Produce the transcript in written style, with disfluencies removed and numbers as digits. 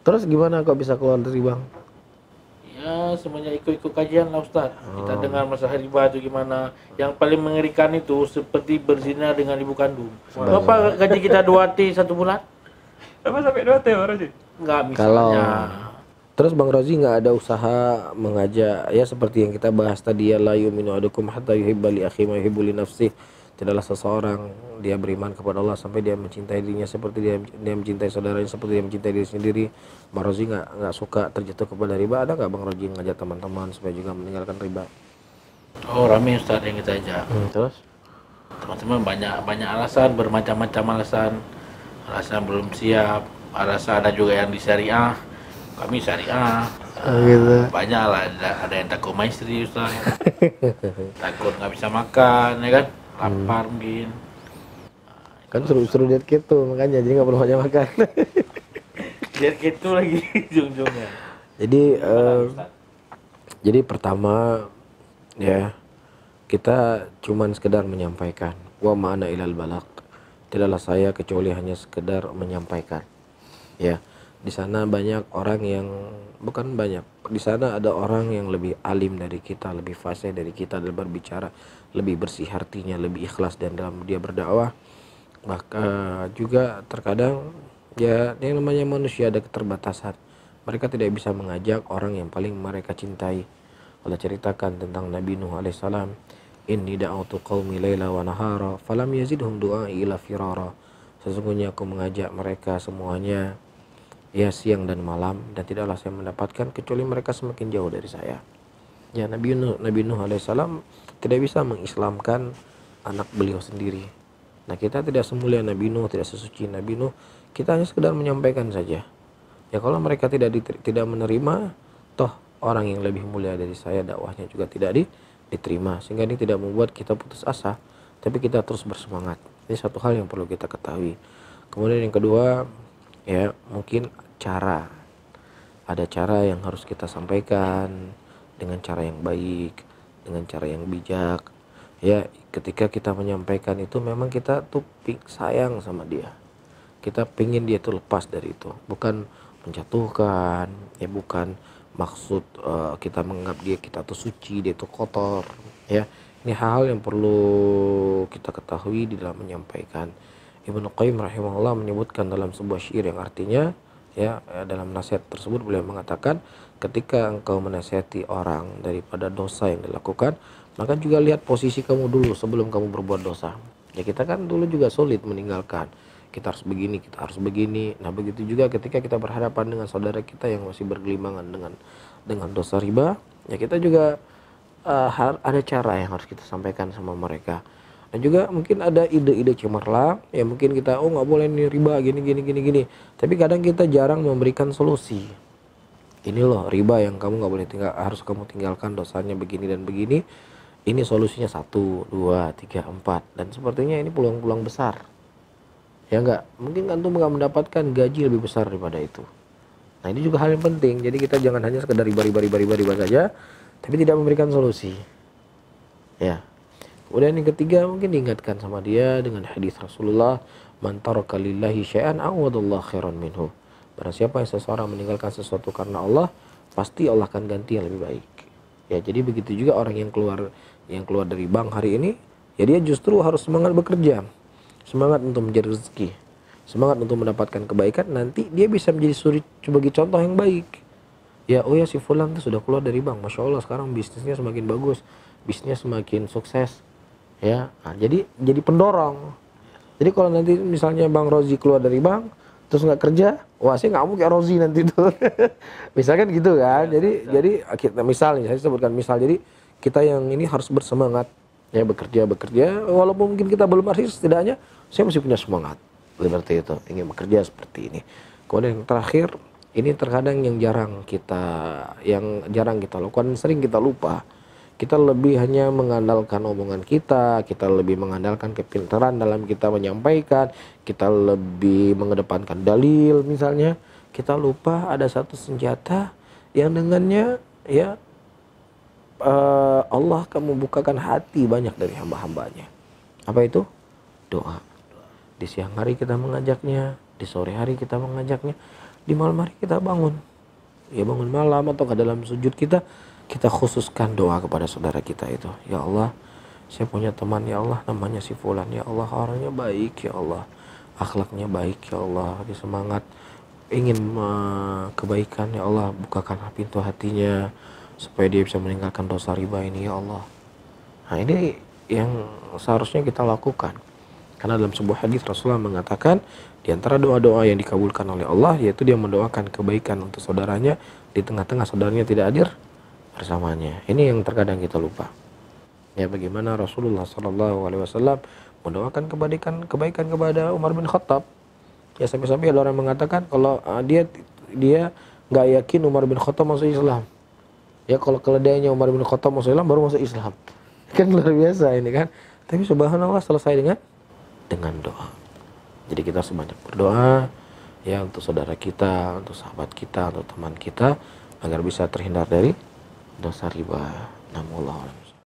Terus gimana kok bisa keluar dari bank? Ya semenjak ikut-ikut kajian lah Ustaz. Kita dengar masalah riba itu gimana. Yang paling mengerikan itu seperti berzina dengan ibu kandung. Berapa gaji kita 2T satu bulan? Apa sampai 2 T orang sih? Enggak Kalau misalnya. terus Bang Rozi nggak ada usaha mengajak ya seperti yang kita bahas tadi ya la yu'minu ahadukum hatta yuhibba li akhihi ma yuhibbu li nafsihi. Tidaklah seseorang dia beriman kepada Allah sampai dia mencintai dirinya seperti dia mencintai saudaranya seperti dia mencintai diri sendiri. Bang Rozi nggak suka terjatuh kepada riba. Ada nggak Bang Rozi ngajak teman-teman supaya juga meninggalkan riba? Oh rame Ustaz yang kita ajak. Terus? Teman-teman banyak alasan, bermacam-macam alasan. Alasan belum siap, alasan ada juga yang di syariah. Kami syariah. Gitu. Banyak lah, ada yang takut maestri Ustaz. Takut nggak bisa makan, ya kan? Lapar mungkin. Kan suruh diet keto makanya jadi nggak perlu banyak makan. Biar gitu lagi ujung-ujungnya. Jadi pertama ya kita cuman sekedar menyampaikan wa ma'ana ilal balak. Tidaklah saya kecuali hanya sekedar menyampaikan. Ya, di sana banyak orang yang bukan banyak. Di sana ada orang yang lebih alim dari kita, lebih fasih dari kita dalam berbicara, lebih bersih hatinya, lebih ikhlas dan dalam dia berdakwah. Maka juga terkadang ya yang namanya manusia ada keterbatasan. Mereka tidak bisa mengajak orang yang paling mereka cintai. Allah ceritakan tentang Nabi Nuh alaihissalam, inni da'autu qaumi laila wa nahara falam yazidhum du'ai ila firara. Sesungguhnya aku mengajak mereka semuanya ya siang dan malam dan tidaklah saya mendapatkan kecuali mereka semakin jauh dari saya. Ya Nabi Nuh alaihissalam tidak bisa mengislamkan anak beliau sendiri. Nah kita tidak semulia Nabi Nuh, tidak sesuci Nabi Nuh, kita hanya sekedar menyampaikan saja. Ya kalau mereka tidak menerima, toh orang yang lebih mulia dari saya dakwahnya juga tidak diterima, sehingga ini tidak membuat kita putus asa, tapi kita terus bersemangat. Ini satu hal yang perlu kita ketahui. Kemudian yang kedua, ya mungkin ada cara yang harus kita sampaikan dengan cara yang baik, dengan cara yang bijak. Ya ketika kita menyampaikan itu memang kita tuh sayang sama dia, kita pingin dia tuh lepas dari itu, bukan menjatuhkan, ya bukan maksud kita menganggap kita tuh suci, dia tuh kotor. Ya ini hal-hal yang perlu kita ketahui di dalam menyampaikan. Ibnu Qayyim rahimahullah menyebutkan dalam sebuah syair yang artinya ya dalam nasihat tersebut beliau mengatakan, ketika engkau menasihati orang daripada dosa yang dilakukan, maka juga lihat posisi kamu dulu sebelum kamu berbuat dosa. Ya kita kan dulu juga sulit meninggalkan, kita harus begini, kita harus begini. Nah begitu juga ketika kita berhadapan dengan saudara kita yang masih bergelimpangan dengan dosa riba, ya kita juga ada cara yang harus kita sampaikan sama mereka. Dan juga mungkin ada ide-ide cemerlang, ya mungkin kita nggak boleh nih riba gini. Tapi kadang kita jarang memberikan solusi. Ini loh riba yang kamu nggak boleh harus kamu tinggalkan, dosanya begini dan begini. Ini solusinya 1, 2, 3, 4 dan sepertinya ini peluang-peluang besar. Ya enggak, mungkin antum nggak mendapatkan gaji lebih besar daripada itu. Nah ini juga hal yang penting. Jadi kita jangan hanya sekedar riba saja, tapi tidak memberikan solusi. Ya. Kemudian yang ketiga mungkin diingatkan sama dia dengan hadis Rasulullah, man taraka lillahi syai'an awadallahu khairan minhu. Barang siapa yang seseorang meninggalkan sesuatu karena Allah, pasti Allah akan ganti yang lebih baik. Ya jadi begitu juga orang yang keluar dari bank hari ini, ya dia justru harus semangat bekerja, semangat untuk mencari rezeki, semangat untuk mendapatkan kebaikan. Nanti dia bisa menjadi suri sebagai contoh yang baik. Ya oh ya si fulan tuh sudah keluar dari bank, masya Allah sekarang bisnisnya semakin bagus, bisnisnya semakin sukses. Ya nah, jadi pendorong. Jadi kalau nanti misalnya Bang Rozi keluar dari bank terus nggak kerja, wah saya nggak mau kayak Rozi nanti tuh. Misalkan gitu kan. Jadi kita misalnya saya sebutkan misal, jadi kita yang ini harus bersemangat ya bekerja walaupun mungkin kita belum artis, setidaknya saya masih punya semangat seperti itu, ingin bekerja seperti ini. Kemudian yang terakhir, ini terkadang yang jarang kita lakukan, sering kita lupa. Kita lebih hanya mengandalkan omongan kita lebih mengandalkan kepintaran dalam kita menyampaikan, kita lebih mengedepankan dalil misalnya. Kita lupa ada satu senjata yang dengannya ya Allah akan membukakan hati banyak dari hamba-hambanya. Apa itu? Doa. Di siang hari kita mengajaknya, di sore hari kita mengajaknya, di malam hari kita bangun, ya bangun malam atau ke dalam sujud kita khususkan doa kepada saudara kita itu. Ya Allah, saya punya teman ya Allah namanya si fulan, ya Allah orangnya baik ya Allah, akhlaknya baik ya Allah, dia semangat ingin kebaikan ya Allah, bukakan pintu hatinya supaya dia bisa meninggalkan dosa riba ini ya Allah. Nah ini yang seharusnya kita lakukan, karena dalam sebuah hadis Rasulullah mengatakan di antara doa-doa yang dikabulkan oleh Allah yaitu dia mendoakan kebaikan untuk saudaranya di tengah-tengah saudaranya tidak hadir bersamanya. Ini yang terkadang kita lupa. Ya, bagaimana Rasulullah SAW mendoakan kebaikan kepada Umar bin Khattab. Ya, sampai-sampai ada orang mengatakan kalau dia nggak yakin Umar bin Khattab masuk Islam. Ya, kalau keledainya Umar bin Khattab masuk Islam baru masuk Islam. Kan luar biasa ini kan. Tapi subhanallah selesai dengan doa. Jadi kita sebanyak berdoa ya untuk saudara kita, untuk sahabat kita, untuk teman kita agar bisa terhindar dari dosa riba. Namullah.